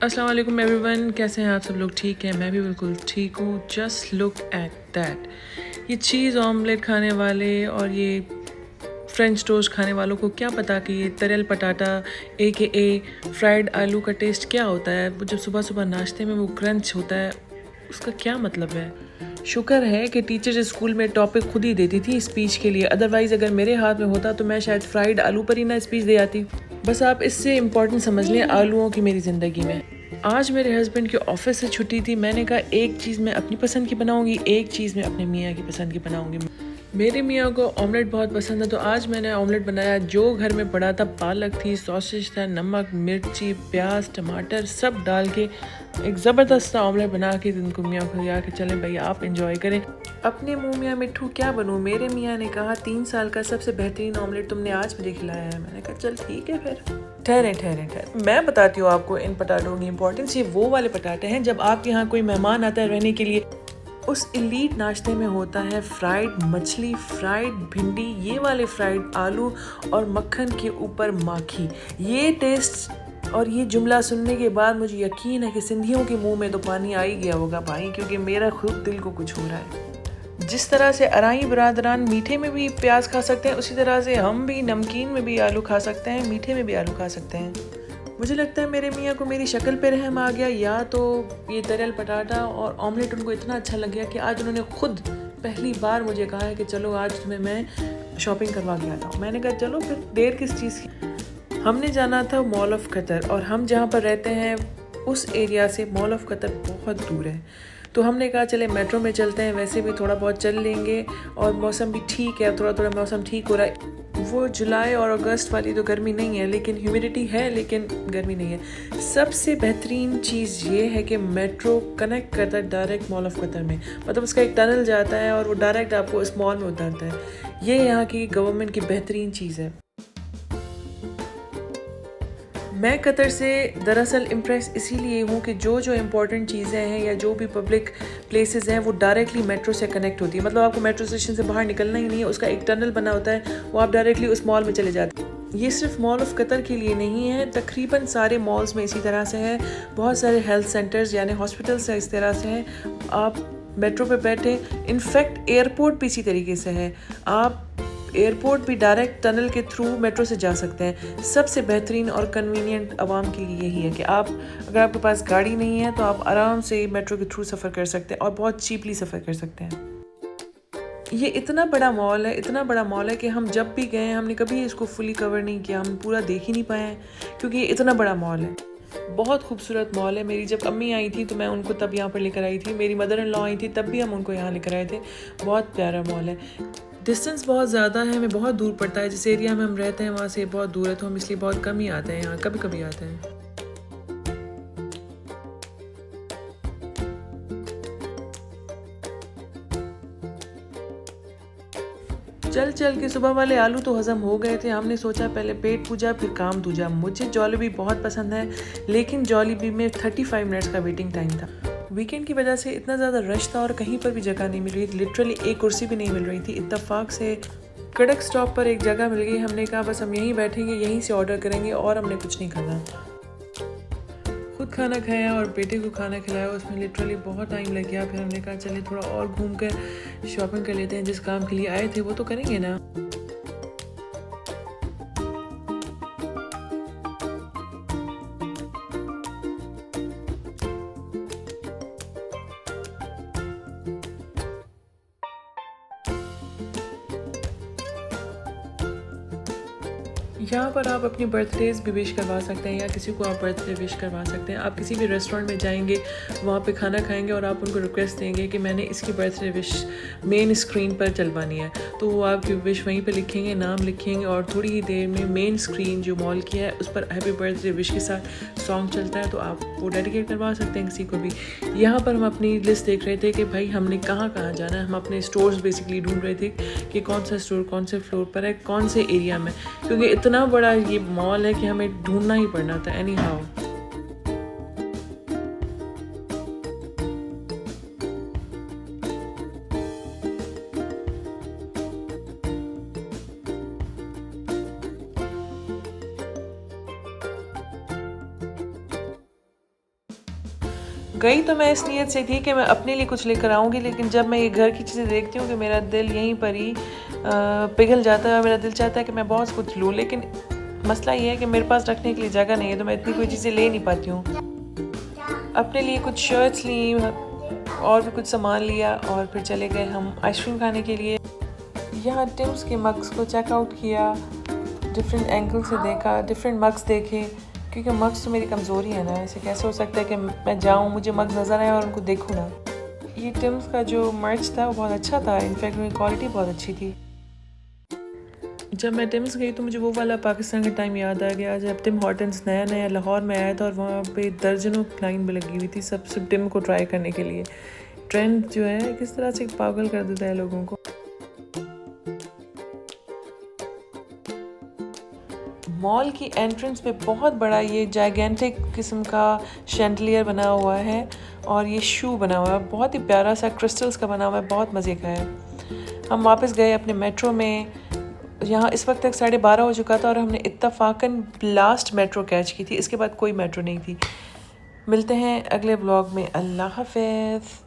अस्सलाम वालेकुम एवरीवन, कैसे हैं आप सब लोग? ठीक हैं, मैं भी बिल्कुल ठीक हूँ। जस्ट लुक एट दैट, ये चीज़ ऑमलेट खाने वाले और ये फ्रेंच टोस्ट खाने वालों को क्या पता कि ये तरियल पटाटा ए फ्राइड आलू का टेस्ट क्या होता है। वो जब सुबह सुबह नाश्ते में वो क्रंच होता है, उसका क्या मतलब है। शुक्र है कि टीचर स्कूल में टॉपिक खुद ही देती थी स्पीच के लिए, अदरवाइज़ अगर मेरे हाथ में होता तो मैं शायद फ्राइड आलू पर ही ना स्पीच दे आती। बस आप इससे इम्पोर्टेंट समझ लें आलूओं की मेरी ज़िंदगी में। आज मेरे हस्बैंड की ऑफिस से छुट्टी थी। मैंने कहा एक चीज़ मैं अपनी पसंद की बनाऊंगी, एक चीज़ मैं अपने मियाँ की पसंद की बनाऊंगी। मेरे मियाँ को ऑमलेट बहुत पसंद है, तो आज मैंने ऑमलेट बनाया। जो घर में पड़ा था, पालक थी, सॉसेज था, नमक, मिर्ची, प्याज, टमाटर सब डाल के एक ज़बरदस्त सा ऑमलेट बना के उनको मियाँ को दिया कि चलें भाई आप इंजॉय करें। अपने मुँह मियाँ मिट्ठू क्या बनूँ। मेरे मियाँ ने कहा 3 साल का सबसे बेहतरीन ऑमलेट तुमने आज मुझे खिलाया है। मैंने कहा चल ठीक है फिर। ठहरे मैं बताती हूँ आपको इन पटाटों की इंपॉर्टेंस। ये वो वाले पटाटे हैं जब आपके यहाँ कोई मेहमान आता है रहने के लिए, उस एलीट नाश्ते में होता है फ्राइड मछली, फ्राइड भिंडी, ये वाले फ्राइड आलू और मक्खन के ऊपर माखी। ये टेस्ट और ये जुमला सुनने के बाद मुझे यकीन है कि सिंधियों के मुंह में तो पानी आ ही गया होगा भाई, क्योंकि मेरा खुद दिल को कुछ हो रहा है। जिस तरह से अराई बरादरान मीठे में भी प्याज खा सकते हैं, उसी तरह से हम भी नमकीन में भी आलू खा सकते हैं, मीठे में भी आलू खा सकते हैं। मुझे लगता है मेरे मियाँ को मेरी शक्ल पे रहम आ गया, या तो ये तरियल पटाटा और ऑमलेट उनको इतना अच्छा लग गया कि आज उन्होंने खुद पहली बार मुझे कहा है कि चलो आज तुम्हें मैं शॉपिंग करवा के आता हूँ। मैंने कहा चलो फिर, देर किस चीज़ की। हमने जाना था मॉल ऑफ कतर, और हम जहाँ पर रहते हैं उस एरिया से मॉल ऑफ कतर बहुत दूर है। तो हमने कहा चले मेट्रो में चलते हैं, वैसे भी थोड़ा बहुत चल लेंगे और मौसम भी ठीक है, थोड़ा थोड़ा मौसम ठीक हो रहा है। वो जुलाई और अगस्त वाली तो गर्मी नहीं है, लेकिन ह्यूमिडिटी है, लेकिन गर्मी नहीं है। सबसे बेहतरीन चीज़ ये है कि मेट्रो कनेक्ट करता है डायरेक्ट मॉल ऑफ कतर में, मतलब उसका एक टनल जाता है और वो डायरेक्ट आपको इस मॉल में उतारता है। ये यहाँ की गवर्नमेंट की बेहतरीन चीज़ है। मैं कतर से दरअसल इम्प्रेस इसीलिए हूँ कि जो जो इम्पोर्टेंट चीज़ें हैं या जो भी पब्लिक प्लेसेस हैं वो डायरेक्टली मेट्रो से कनेक्ट होती है। मतलब आपको मेट्रो स्टेशन से बाहर निकलना ही नहीं है, उसका एक टनल बना होता है, वो आप डायरेक्टली उस मॉल में चले जाते हैं। ये सिर्फ मॉल ऑफ कतर के लिए नहीं है, तकरीबन सारे मॉल्स में इसी तरह से है। बहुत सारे हेल्थ सेंटर्स यानी हॉस्पिटल्स इस तरह से हैं। आप मेट्रो पे बैठे, इनफैक्ट एयरपोर्ट भी इसी तरीके से है। आप एयरपोर्ट भी डायरेक्ट टनल के थ्रू मेट्रो से जा सकते हैं। सबसे बेहतरीन और कन्वीनियंट आवाम के लिए यही है कि आप, अगर आपके पास गाड़ी नहीं है तो आप आराम से मेट्रो के थ्रू सफ़र कर सकते हैं और बहुत चीपली सफ़र कर सकते हैं। ये इतना बड़ा मॉल है, इतना बड़ा मॉल है कि हम जब भी गए हमने कभी इसको फुली कवर नहीं किया, हम पूरा देख ही नहीं पाए हैं क्योंकि ये इतना बड़ा मॉल है। बहुत खूबसूरत मॉल है। मेरी जब अम्मी आई थी तो मैं उनको तब यहाँ पर लेकर आई थी, मेरी मदर इन लॉ आई थी तब भी हम उनको यहाँ लेकर आए थे। बहुत प्यारा मॉल है। डिस्टेंस बहुत ज़्यादा है, हमें बहुत दूर पड़ता है। जिस एरिया में हम रहते हैं वहाँ से बहुत दूर है, तो हम इसलिए बहुत कम ही आते हैं यहाँ, कभी कभी आते हैं। चल चल के सुबह वाले आलू तो हज़म हो गए थे। हमने सोचा पहले पेट पूजा फिर काम दूजा। मुझे जॉलिबी बहुत पसंद है, लेकिन जॉलिबी में 35 मिनट्स का वेटिंग टाइम था। वीकेंड की वजह से इतना ज़्यादा रश था और कहीं पर भी जगह नहीं मिल रही थी। लिटरली एक कुर्सी भी नहीं मिल रही थी। इत्तेफाक से कड़क स्टॉप पर एक जगह मिल गई। हमने कहा बस हम यहीं बैठेंगे, यहीं से ऑर्डर करेंगे और हमने कुछ नहीं करना। खुद खाना खाया और बेटे को खाना खिलाया, उसमें लिटरली बहुत टाइम लग गया। फिर हमने कहा चले थोड़ा और घूम कर शॉपिंग कर लेते हैं। जिस काम के लिए आए थे वो तो करेंगे ना। यहाँ पर आप अपनी बर्थडेज भी विश करवा सकते हैं या किसी को आप बर्थडे विश करवा सकते हैं। आप किसी भी रेस्टोरेंट में जाएंगे, वहाँ पे खाना खाएंगे और आप उनको रिक्वेस्ट देंगे कि मैंने इसकी बर्थडे विश मेन स्क्रीन पर चलवानी है, तो वो आपकी विश वहीं पे लिखेंगे, नाम लिखेंगे और थोड़ी ही देर में मेन स्क्रीन जो मॉल की है उस पर हैप्पी बर्थडे विश के साथ सॉन्ग चलता है, तो आप वो डेडिकेट करवा सकते हैं किसी को भी। यहाँ पर हम अपनी लिस्ट देख रहे थे कि भाई हमने कहाँ कहाँ जाना है। हम अपने स्टोर्स बेसिकली ढूंढ रहे थे कि कौन सा स्टोर कौन से फ्लोर पर है, कौन से एरिया में, क्योंकि इतना बड़ा ये मॉल है कि हमें ढूंढना ही पड़ना था एनी हाउ। गई तो मैं इस नीयत से थी कि मैं अपने लिए कुछ लेकर आऊँगी, लेकिन जब मैं ये घर की चीज़ें देखती हूँ कि मेरा दिल यहीं पर ही पिघल जाता है और मेरा दिल चाहता है कि मैं बहुत कुछ लूँ, लेकिन मसला ये है कि मेरे पास रखने के लिए जगह नहीं है, तो मैं इतनी कोई चीज़ें ले नहीं पाती हूँ। अपने लिए कुछ शर्ट्स ली और भी कुछ सामान लिया और फिर चले गए हम आइसक्रीम खाने के लिए। यहाँ टिम्स के मग्स को चेकआउट किया, डिफरेंट एंगल से देखा, डिफरेंट मग्स देखे, क्योंकि मग्स तो मेरी कमज़ोरी है ना। ऐसे कैसे हो सकता है कि मैं जाऊँ, मुझे मग्स नज़र आए और उनको देखूँ ना। ये टिम्स का जो मर्च था वो बहुत अच्छा था, इनफैक्ट उनकी क्वालिटी बहुत अच्छी थी। जब मैं टिम्स गई तो मुझे वो वाला पाकिस्तान का टाइम याद आ गया जब टिम हॉर्टन्स नया नया लाहौर में आया था और वहाँ पे दर्जनों लाइन भी लगी हुई थी सब टिम को ट्राई करने के लिए। ट्रेंड जो है किस तरह से पागल कर देता है लोगों को। मॉल की एंट्रेंस पे बहुत बड़ा ये जाइगेंटिक किस्म का शैंडलियर बना हुआ है और ये शू बना हुआ है, बहुत ही प्यारा सा क्रिस्टल्स का बना हुआ है, बहुत मज़े का है। हम वापस गए अपने मेट्रो में। यहाँ इस वक्त तक 12:30 हो चुका था और हमने इत्तफाकन लास्ट मेट्रो कैच की थी, इसके बाद कोई मेट्रो नहीं थी। मिलते हैं अगले व्लॉग में। अल्लाह हाफ़िज़।